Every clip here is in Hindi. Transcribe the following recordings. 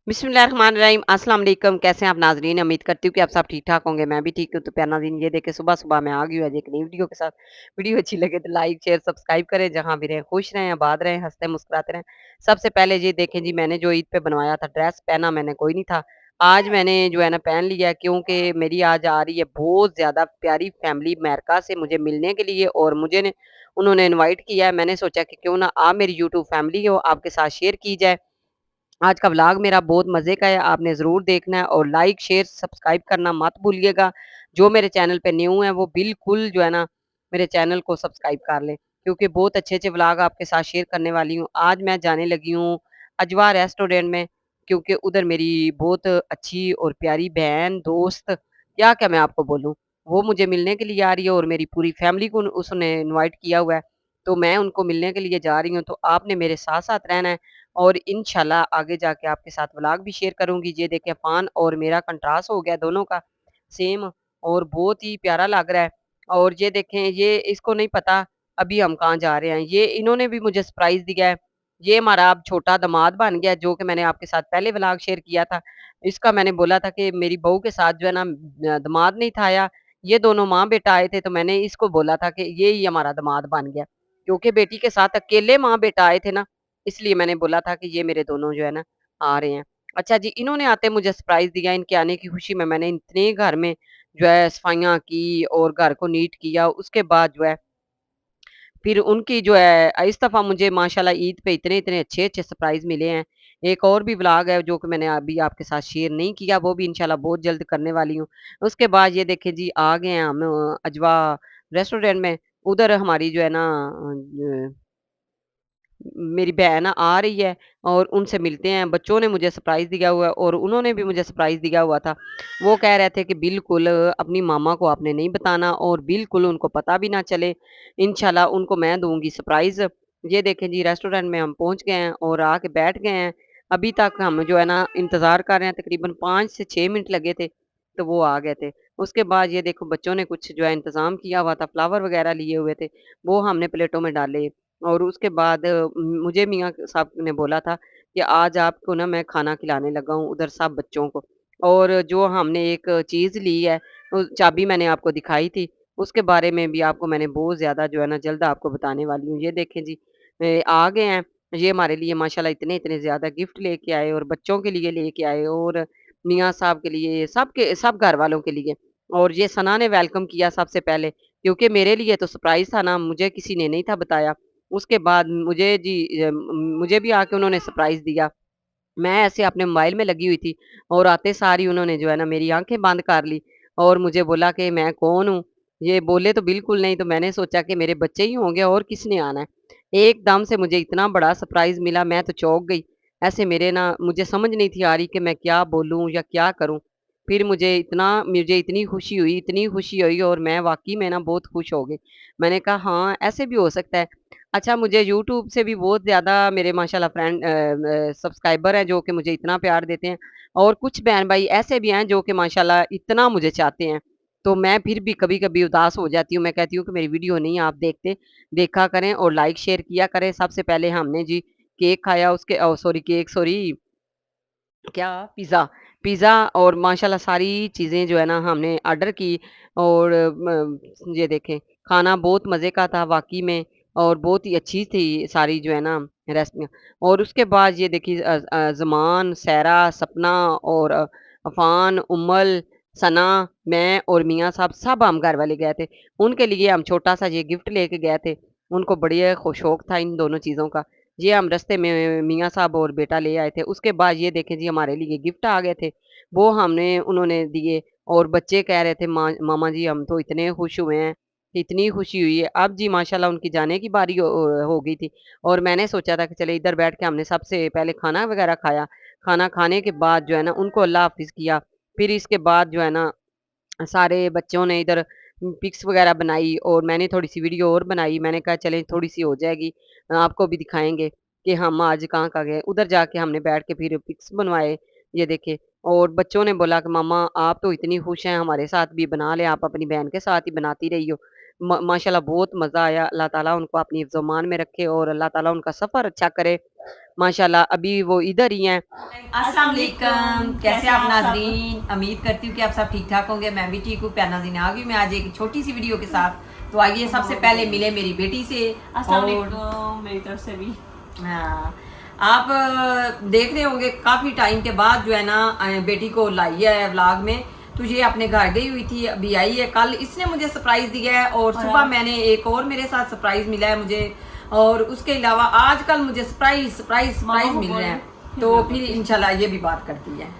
बिस्मिल्लाहिर्रहमानिर्रहीम अस्सलाम वालेकुम। कैसे हैं आप नाज़रीन? उम्मीद करती हूँ कि आप सब ठीक-ठाक होंगे। मैं भी ठीक हूँ। तो प्यारे नाज़रीन ये देखिए सुबह-सुबह मैं आ गई हूँ आज एक नई वीडियो के साथ। वीडियो अच्छी लगे तो लाइक, शेयर, सब्सक्राइब करें। जहाँ भी रहें खुश रहें, आबाद रहें, हँसते-मुस्कुराते रहें। सबसे पहले ये देखें जी मैंने जो ईद पे बनवाया था ड्रेस पहना मैंने कोई नहीं था। आज मैंने जो है ना पहन लिया क्योंकि मेरी आज आ रही है बहुत ज़्यादा प्यारी फैमिली अमेरिका से मुझे मिलने के लिए और मुझे ने उन्होंने इनवाइट किया है। मैंने सोचा कि क्यों ना आप मेरी यूट्यूब फैमिली हो, आपके साथ शेयर की जाए। आज का व्लॉग मेरा बहुत मज़े का है, आपने ज़रूर देखना है और लाइक, शेयर, सब्सक्राइब करना मत भूलिएगा। जो मेरे चैनल पे न्यू हैं, वो बिल्कुल जो है ना, मेरे चैनल को सब्सक्राइब कर लें, क्योंकि बहुत अच्छे-अच्छे व्लॉग आपके साथ शेयर करने वाली हूँ। आज मैं जाने लगी हूँ अजवा रेस्टोरेंट में, क्योंकि उधर मेरी बहुत अच्छी और प्यारी बहन, दोस्त, क्या-क्या मैं आपको बोलूँ, वो मुझे मिलने के लिए आ रही है और मेरी पूरी फैमिली को उसने इनवाइट किया हुआ है, तो मैं उनको मिलने के लिए जा रही हूँ। तो आपने मेरे साथ-साथ रहना है और इंशाल्लाह आगे जाके आपके साथ व्लॉग भी शेयर करूँगी। ये देखिए अफ़ान और मेरा कंट्रास्ट हो गया दोनों का सेम और बहुत ही प्यारा लग रहा है। और ये देखें ये इसको नहीं पता अभी हम कहाँ जा रहे हैं। ये इन्होंने भी मुझे सरप्राइज़ दिया है। ये हमारा अब छोटा दामाद बन गया जो कि मैंने आपके साथ पहले व्लॉग शेयर किया था। इसका मैंने बोला था कि मेरी बहू के साथ जो है ना दामाद नहीं था आया, ये दोनों माँ-बेटा आए थे तो मैंने इसको बोला था कि ये ही हमारा दामाद बन गया। क्योंकि बेटी के साथ अकेले माँ-बेटा आए थे ना इसलिए मैंने बोला था कि ये मेरे दोनों जो है ना आ रहे हैं। अच्छा जी, इन्होंने आते मुझे सरप्राइज़ दिया, इनके आने की खुशी में मैंने इतने घर में जो है सफाइयाँ की और घर को नीट किया। उसके बाद जो है फिर उनकी जो है इस दफ़ा मुझे माशाल्लाह ईद पे इतने-इतने अच्छे-अच्छे सरप्राइज़ मिले हैं। एक और भी व्लॉग है जो कि मैंने अभी आपके साथ शेयर नहीं किया, वो भी इंशाल्लाह बहुत जल्द करने वाली हूँ। उसके बाद ये देखिए जी आ गए हैं हम अजवा रेस्टोरेंट में। उधर हमारी जो है ना मेरी बहन आ रही है और उनसे मिलते हैं। बच्चों ने मुझे सरप्राइज़ दिया हुआ है और उन्होंने भी मुझे सरप्राइज़ दिया हुआ था। वो कह रहे थे कि बिल्कुल अपनी मामा को आपने नहीं बताना और बिल्कुल उनको पता भी ना चले। इंशाल्लाह उनको मैं दूँगी सरप्राइज़। ये देखें जी रेस्टोरेंट में हम पहुँच गए हैं और आके बैठ गए हैं। अभी तक हम जो है ना इंतज़ार कर रहे हैं तकरीबन 5 से 6 मिनट लगे थे, तो वो आ गए थे। उसके बाद ये देखो बच्चों ने कुछ जो है इंतज़ाम किया हुआ था, फ्लावर वगैरह लिए हुए थे, वो हमने प्लेटों में डाले। और उसके बाद मुझे मियाँ साहब ने बोला था कि आज आपको ना मैं खाना खिलाने लगा हूँ उधर सब बच्चों को। और जो हमने एक चीज़ ली है, चाबी मैंने आपको दिखाई थी, उसके बारे में भी आपको मैंने बहुत ज़्यादा जो है ना जल्द आपको बताने वाली हूँ। ये देखें जी आ गए हैं, ये हमारे लिए माशाल्लाह इतने-इतने ज़्यादा गिफ्ट लेके आए और बच्चों के लिए लेके आए और मियाँ साहब के लिए, सबके सब घरवालों के लिए। और ये सना ने वेलकम किया सबसे पहले, क्योंकि मेरे लिए तो सरप्राइज़ था ना, मुझे किसी ने नहीं था बताया। उसके बाद मुझे जी मुझे भी आके उन्होंने सरप्राइज़ दिया। मैं ऐसे अपने मोबाइल में लगी हुई थी और आते सार ही उन्होंने जो है ना मेरी आँखें बंद कर ली और मुझे बोला कि मैं कौन हूँ? ये बोले तो बिल्कुल नहीं, तो मैंने सोचा कि मेरे बच्चे ही होंगे और किसने आना है। एकदम से मुझे इतना बड़ा सरप्राइज़ मिला, मैं तो चौंक गई। ऐसे मेरे ना मुझे समझ नहीं थी आ रही कि मैं क्या बोलूँ या क्या करूँ? फिर मुझे इतनी खुशी हुई और मैं वाक़ई में ना बहुत खुश हो गई। मैंने कहा हाँ, ऐसे भी हो सकता है। अच्छा मुझे यूट्यूब से भी बहुत ज़्यादा मेरे माशाल्लाह सब्सक्राइबर हैं जो कि मुझे इतना प्यार देते हैं और कुछ बहन-भाई ऐसे भी हैं जो कि माशाल्लाह इतना मुझे चाहते हैं। तो मैं फिर भी कभी-कभी उदास हो जाती हूँ, मैं कहती हूँ कि मेरी वीडियो नहीं आप देखते, देखा करें और लाइक शेयर किया करें। सबसे पहले हमने जी केक खाया उसके सॉरी क्या पिज़्ज़ा पिज़्ज़ा और माशाल्लाह सारी चीज़ें जो है ना हमने ऑर्डर की और ये देखें खाना बहुत मज़े का था वाक़ई में और बहुत ही अच्छी थी सारी जो है ना रेसिपियाँ। और उसके बाद ये देखिए ज़मान, सैरा, सपना और अफ़ान, उम्मल, सना, मैं और मियाँ साहब सब हम घर वाले गए थे। उनके लिए हम छोटा-सा ये गिफ्ट लेके गए थे। उनको बढ़िया शौक था इन दोनों चीज़ों का। ये हम रास्ते में मियाँ साहब और बेटा ले आए थे। उसके बाद ये देखें जी हमारे लिए गिफ्ट आ गए थे। वो हमने उन्होंने दिए और बच्चे कह रहे थे मामा जी हम तो इतने खुश हुए हैं, इतनी खुशी हुई है। अब जी माशाल्लाह उनकी जाने की बारी हो गई थी और मैंने सोचा था कि चले इधर बैठ के हमने सबसे पहले खाना वगैरह खाया। खाना खाने के बाद जो है ना उनको अल्लाह हाफ़िज़ किया। फिर इसके बाद जो है ना सारे बच्चों ने इधर पिक्स वगैरह बनाई और मैंने थोड़ी-सी वीडियो और बनाई। मैंने कहा चलें थोड़ी-सी हो जाएगी, आपको भी दिखाएँगे कि हम आज कहाँ-कहाँ गए। उधर जाके हमने बैठ के फिर पिक्स बनवाए, ये देखिए। और बच्चों ने बोला कि मम्मा आप तो इतनी खुश हैं, हमारे साथ भी बना लें, आप अपनी बहन के साथ ही बनाती रही हो। माशाल्लाह बहुत मज़ा आया। अल्लाह ताला उनको अपनी हिफ़्ज़-ओ-मान में रखे और अल्लाह ताला उनका सफ़र अच्छा करे। माशाल्लाह अभी वो इधर ही हैं। अस्सलाम वालेकुम, कैसे आप नाज़रीन? उम्मीद करती हूँ कि आप सब ठीक ठाक होंगे। मैं भी ठीक हूँ। प्यार नाज़रीन आ गई मैं आज एक छोटी सी वीडियो के साथ। तो आइए सबसे पहले मिले मेरी बेटी से। अस्सलाम वालेकुम मेरी तरफ से भी। हाँ, आप देख रहे होंगे काफ़ी टाइम के बाद जो है ना बेटी को लाई है व्लॉग में। तो ये अपने घर गई हुई थी, अभी आई है। कल इसने मुझे सरप्राइज दिया है और सुबह मैंने एक और मेरे साथ सरप्राइज मिला है मुझे, और उसके अलावा आजकल मुझे सरप्राइज सरप्राइज सरप्राइज मिल रहे हैं। तो फिर इंशाल्लाह ये भी बात करती है।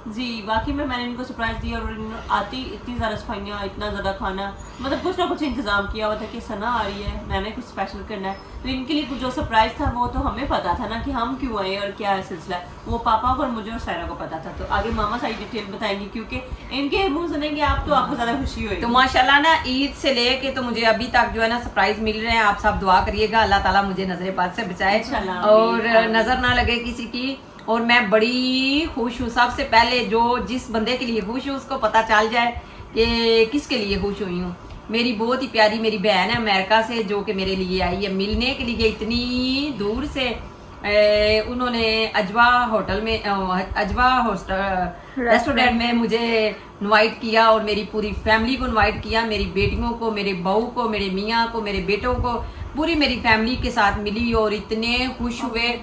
जी वाकई में मैंने इनको सरप्राइज दिया और आती इतनी ज़्यादा सफाइयाँ, इतना ज़्यादा खाना, मतलब कुछ ना कुछ इंतज़ाम किया हुआ था कि सना आ रही है, मैंने कुछ स्पेशल करना है। तो इनके लिए कुछ जो सरप्राइज था वो तो हमें पता था ना कि हम क्यों आए और क्या है सिलसिला, वो पापा को और मुझे और सायरा को पता था। तो आगे मामा सारी डिटेल बताएंगी क्योंकि इनके मुँह सुनेंगे आप तो आपको ज़्यादा खुशी होगी। तो माशाल्लाह ना ईद से लेके तो मुझे अभी तक जो है ना सरप्राइज मिल रहे हैं। आप सब दुआ करिएगा अल्लाह ताला मुझे नजर बद से बचाए और नजर ना लगे किसी की। और मैं बड़ी खुश हूँ। सबसे पहले जो जिस बंदे के लिए खुश हूँ उसको पता चल जाए कि किसके लिए खुश हुई हूँ। मेरी बहुत ही प्यारी मेरी बहन है अमेरिका से, जो कि मेरे लिए आई है मिलने के लिए इतनी दूर से। उन्होंने अजवा होटल में अजवा रेस्टोरेंट में मुझे इनवाइट किया और मेरी पूरी फैमिली को इनवाइट किया। मेरी बेटियों को, मेरे बहू को, मेरे मियाँ को, मेरे बेटों को, पूरी मेरी फैमिली के साथ मिली और इतने खुश हुए।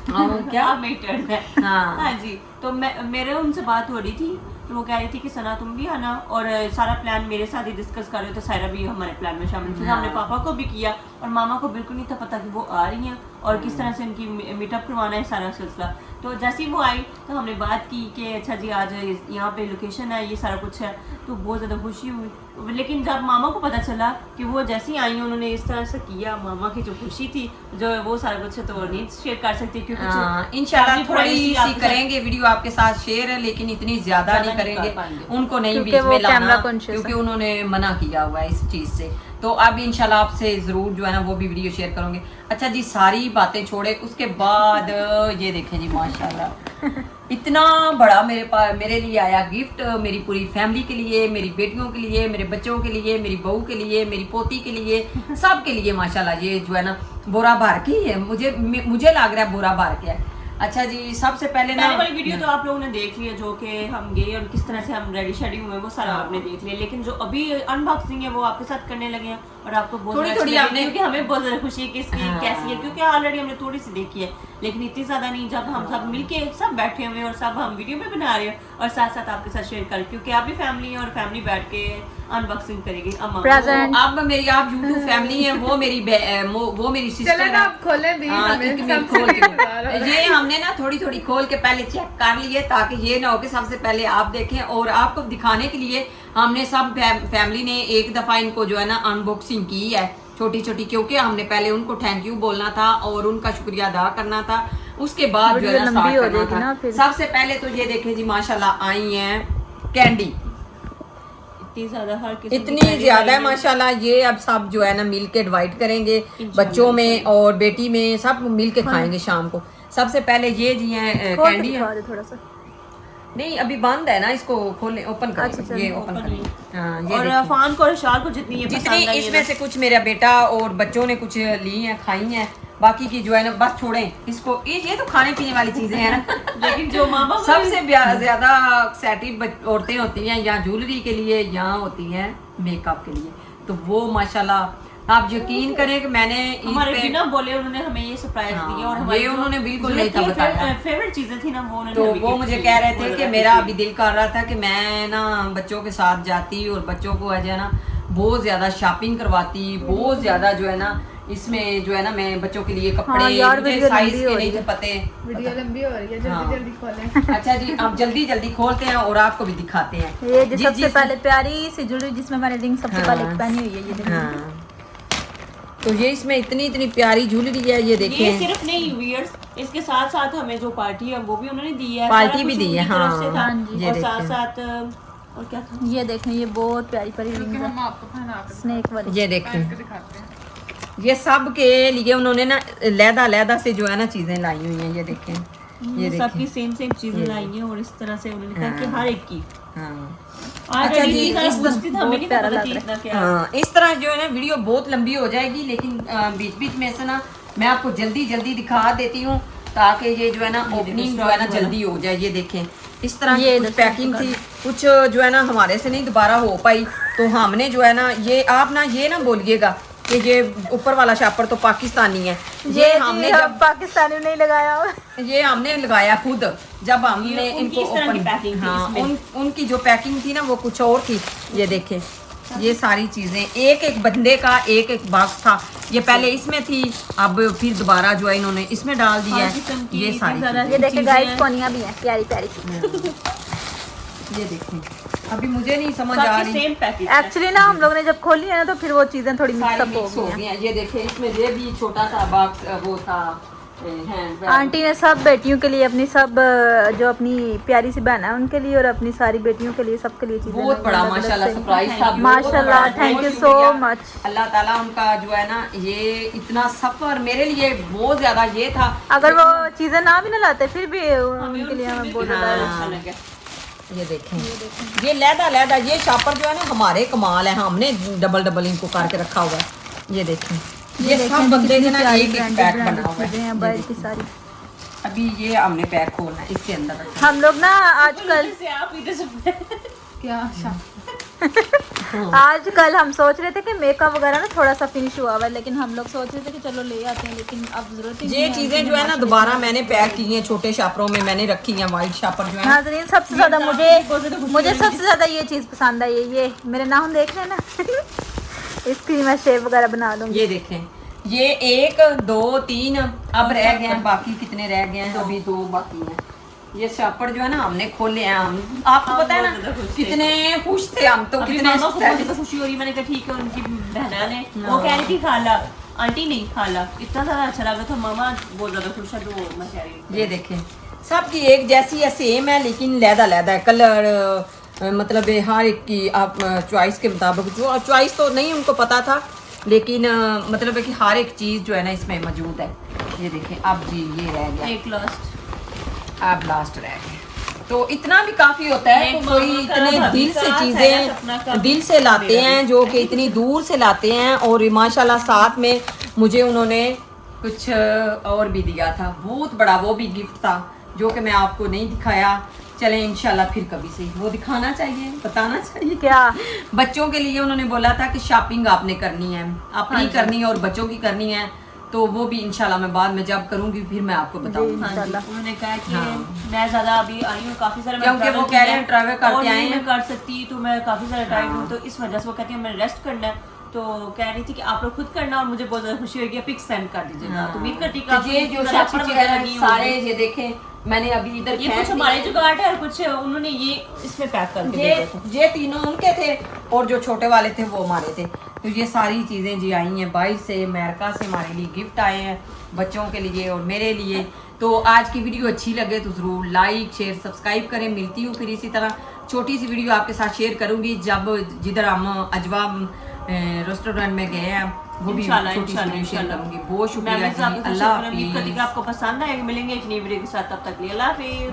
क्या मेरी टर्न है। हाँ हाँ जी, तो मेरे उनसे बात हो रही थी तो वो कह रही थी कि सना तुम भी आना, और सारा प्लान मेरे साथ ही डिस्कस कर रहे थे। सायरा भी हमारे प्लान में शामिल थी। हमने पापा को भी किया और मामा को बिल्कुल नहीं था पता कि वो आ रही हैं और किस तरह से इनकी मीटअप करवाना है सारा सिलसिला। तो जैसे ही वो आई तो हमने बात की कि अच्छा जी आज यहाँ पे लोकेशन है, ये सारा कुछ है। तो बहुत ज़्यादा खुशी हुई। लेकिन जब मामा को पता चला कि वो जैसे ही आई उन्होंने इस तरह से किया, मामा की जो खुशी थी जो वो सारा कुछ तो वो नहीं शेयर कर सकती क्योंकि इंशाल्लाह थोड़ी सी करेंगे वीडियो आपके साथ शेयर है, लेकिन इतनी ज्यादा नहीं करेंगे। उनको नहीं बीच में लाना क्योंकि उन्होंने मना किया हुआ है इस चीज से। तो अब इंशाल्लाह आपसे जरूर जो है ना वो भी वीडियो शेयर करूंगे। अच्छा जी, सारी बातें छोड़े उसके बाद ये देखें जी माशाल्लाह इतना बड़ा मेरे लिए आया गिफ्ट, मेरी पूरी फैमिली के लिए, मेरी बेटियों के लिए, मेरे बच्चों के लिए, मेरी बहू के लिए, मेरी पोती के लिए, सब के लिए माशाल्लाह। ये जो है ना बोरा भर के ही है, मुझे लग रहा है बोरा भर के है। अच्छा जी, सबसे पहले ना वाली वीडियो तो आप लोगों ने देख लिया जो कि हम गए और किस तरह से हम रेडी शेडी हुए वो सारा आपने देख लिया। लेकिन जो अभी अनबॉक्सिंग है वो आपके साथ करने लगे हैं और आपको बहुत थोड़ी आपने क्योंकि हमें बहुत ज्यादा खुशी है कि इसकी कैसी है, क्योंकि ऑलरेडी हमने थोड़ी सी देखी है लेकिन इतनी ज्यादा नहीं। जब हम सब मिलके सब बैठे हुए और सब हम वीडियो में बना रहे हैं और साथ साथ आपके साथ शेयर कर, क्योंकि आप भी फैमिली है और फैमिली बैठ के अनबॉक्सिंग करेगी। अब मेरी आप यूट्यूब फैमिली है, वो मेरी सिस्टर है। आप खोले भी ये हमने ना थोड़ी थोड़ी खोल के पहले चेक कर लिए ताकि ये ना हो कि सबसे पहले आप देखें। और आपको दिखाने के लिए हमने सब फैमिली ने एक दफा इनको जो है ना अनबॉक्सिंग की है छोटी छोटी, क्योंकि हमने पहले उनको थैंक यू बोलना था और उनका शुक्रिया अदा करना था। उसके बाद जो है ना स्टार्ट करना था। सबसे पहले तो ये देखें जी माशाल्लाह आई है कैंडी, इतनी ज्यादा है माशाल्लाह। ये अब सब जो है ना मिल के डिवाइड करेंगे, बच्चों में और बेटी में सब मिल के खाएंगे शाम को। सबसे पहले ये जी है कैंडी है, थोड़ा सा नहीं अभी बंद है ना, इसको खोले ओपन करें। ये ओपन करें। हाँ, ये और फान को और शाल को जितनी इसमें से कुछ मेरा बेटा और बच्चों ने कुछ ली हैं खाई हैं, बाकी की जो है ना बस छोड़ें इसको। ये तो खाने पीने वाली चीजें हैं ना लेकिन जो मामा सबसे ज्यादा एक्साइटेड औरतें होती हैं या ज्वेलरी के लिए या होती हैं मेकअप के लिए। तो वो माशाल्लाह आप यकीन करें कि मैंने हमारे बिना बोले उन्होंने हमें ये सरप्राइज दिया और ये उन्होंने बिल्कुल नहीं था बताया। फेवरेट चीजें थी ना वो उन्होंने। तो वो मुझे कह रहे थे कि मेरा अभी दिल कर रहा था कि मैं ना बच्चों के साथ जाती और बच्चों को है ना बहुत ज्यादा शॉपिंग करवाती, बहुत ज्यादा जो है ना इसमें जो है ना मैं बच्चों के लिए कपड़े मुझे साइज के नहीं थे पते। वीडियो लंबी हो रही है, जल्दी जल्दी खोलें। अच्छा जी, अब जल्दी जल्दी खोलते हैं और आपको भी दिखाते हैं। ये जो सबसे पहले प्यारी सी ज्वेलरी जिसमें मैंने रिंग सबसे पहले पहनी हुई है ये। हाँ, तो ये इसमें इतनी इतनी प्यारी ज्वेलरी है, ये देखें। ये सिर्फ नहीं वियर्स, इसके साथ साथ हमें जो पार्टी है वो भी उन्होंने दी है, पार्टी भी दी है। हाँ, और साथ साथ और क्या था ये देखें, ये बहुत प्यारी प्यारी रिंग्स है स्नेक वाली। ये देखें, ये सब के लिए उन्होंने ना लहदा से जो है ना चीजें लाई हुई हैं। ये देखें, ये सबकी सेम चीजें लाई हैं और इस तरह से उन्होंने कहा कि हर एक की। हाँ, अच्छा जी, इस तरह जो है ना वीडियो बहुत लंबी हो जाएगी, लेकिन बीच बीच में से ना मैं आपको जल्दी जल्दी दिखा देती हूँ ताकि ये जो है ना ओपनिंग जो है ना जल्दी हो जाए। ये देखें इस तरह ये की कुछ पैकिंग थी, कुछ जो है ना हमारे से नहीं दोबारा हो पाई, तो हमने जो है ना ये आप ना ये ना बोलिएगा कि ये ऊपर वाला शापर तो पाकिस्तानी है, ये हमने जब पाकिस्तानी नहीं लगाया ये हमने लगाया खुद जब हमने इनको इस तरह की ओपन पैकिंग थी हाँ इसमें। उनकी जो पैकिंग थी ना वो कुछ और थी। ये देखें ये सारी चीजें एक एक बंदे का एक एक बॉक्स था, ये पहले इसमें थी, अब फिर दोबारा जो है इन्होंने इसमें डाल दिया हर है। किस्म की ये सारी इतनी चीजें। ये देखे चीज़ें गाइस हैं। कोनियां भी हैं प्यारी प्यारी सी। ये देखें अभी मुझे नहीं समझ आ सबकी रही, सेम पैकेज एक्चुअली ना हम लोग ने जब खोली है ना तो फिर वो चीजें थोड़ी सारी मिक्सअप हो मिक्स हो गई गई हैं। हैं। ये देखें इसमें ये भी छोटा सा बॉक्स वो था हैंड बैग। आंटी ने सब बेटियों के लिए अपनी सब जो अपनी प्यारी सी बहन है उनके लिए और अपनी सारी बेटियों के लिए सबके लिए चीजें बहुत बड़ा माशाल्लाह सरप्राइज था, बहुत माशाल्लाह, बड़ा, थैंक बहुत यू सो शुक्रिया। मच। अल्लाह ताला उनका जो है ना ये इतना सफर मेरे लिए बहुत ज्यादा ये था। अगर वो चीजें ना भी ना लाते फिर भी उनके लिए हमें बहुत ज्यादा अच्छा लगा। ये देखें ये लहदा लहदा ये शापर जो है ना हमारे कमाल है, हमने डबल डबल इनको करके रखा हुआ है। ये देखें ये सब बंदे ने ना एक एक पैक बना हुआ है। ये बाहर की देखें। सारी अभी ये हमने पैक खोलना है, इसके अंदर रखना हम लोग ना आजकल से आप इधर से क्या आजकल हम सोच रहे थे कि मेकअप वगैरह ना थोड़ा सा फिनिश हुआ हुआ है, लेकिन हम लोग सोच रहे थे कि चलो ले आते हैं, लेकिन अब जरूरत ही है। नहीं ये चीजें जो है ना दोबारा मैंने पैक की हैं, छोटे शापरों में मैंने रखी हैं, वाइट शापर जो है ना। नाज़रीन सबसे ज्यादा मुझे सबसे ज्यादा ये चीज पसंद आई है। ये मेरे नाम देख रहे हैं ना इसकी मैं शेप वगैरह बना दूंगी। ये देखें ये 1 2 3 अब रह गए हैं, बाकी कितने रह गए हैं? अभी 2 बाकी हैं। ये शापर जो है ना हमने खोले हैं, हम आपको पता है बहुत ज्यादा ना खुश थे। कितने खुश थे हम तो, अभी कितने मामा को बहुत ज्यादा खुशी हो रही, मैंने कहा ठीक है उनकी बहना ने वो कह रही थी खाला आंटी नहीं खाला, इतना ज्यादा अच्छा लगा था, मामा बहुत ज्यादा खुश है तो मैं कह रही हूँ। ये देखें सबकी एक जैसी है, सेम है, लेकिन लहदा लहदा है कलर, मतलब हर एक की आप चॉइस के मुताबिक, जो चॉइस तो नहीं उनको पता था, लेकिन मतलब है कि हर एक चीज़ जो है ना इसमें मौजूद है। ये देखें अब जी ये रह गया, एक लास्ट अब लास्ट रह गया, तो इतना भी काफ़ी होता है। एक तो कोई मामा का इतने भाभी दिल से का, चीज़ें सैयद अपना का दिल से लाते मेरा हैं, जो कि इतनी दूर से लाते हैं, और माशाल्लाह साथ में मुझे उन्होंने कुछ और भी दिया था, बहुत बड़ा वो भी गिफ्ट था जो कि मैं आपको नहीं दिखाया। चलें इंशाल्लाह फिर कभी से वो दिखाना चाहिए, बताना चाहिए। क्या बच्चों के लिए उन्होंने बोला था कि शॉपिंग आपने करनी है, अपनी करनी है और बच्चों की करनी है, तो वो भी इंशाल्लाह मैं बाद में जब करूंगी फिर मैं आपको बताऊंगी। हाँ जी, इंशाल्लाह। उन्होंने कहा कि हाँ। मैं ज्यादा अभी आई हूँ काफी सारा, क्योंकि वो कह रहे हैं travel करके आए हैं। मैं कर सकती तो मैं काफी सारा टाइम हाँ। हूँ, तो इस वजह से वो कहती है मैंने रेस्ट करना है, तो कह रही थी कि आप लोग खुद करना, और मुझे बहुत ज्यादा खुशी होगी, पिक सेंड कर दीजिएगा। तो उम्मीद करती तो ये जो शापर वगैरह लगी सारे ये देखें मैंने अभी इधर ये फेंक कुछ दिए। हमारे जुगाड़ है और कुछ उन्होंने ये इसमें पैक करके ये भेजा था। ये तीनों उनके थे और जो छोटे वाले थे वो हमारे थे। तो ये सारी चीज़ें जी आई हैं बाहर से, अमेरिका से हमारे लिए गिफ्ट आए हैं, बच्चों के लिए और मेरे लिए। तो आज की वीडियो अच्छी लगे तो ज़रूर लाइक शेयर सब्सक्राइब करें। मिलती हूँ फिर इसी तरह छोटी सी वीडियो आपके साथ शेयर करूँगी, जब जिधर हम अजवा रेस्टोरेंट में गए हैं वो भी इंशाल्लाह, छोटी सी इंशाल्लाह, वीडियो शेयर इंशाल्लाह। करूँगी। बहुत शुक्रिया मैं जी, अल्लाह आपको आपको पसंद आएगा, मिलेंगे एक नई वीडियो के साथ, तब तक के लिए अल्लाह हाफिज़।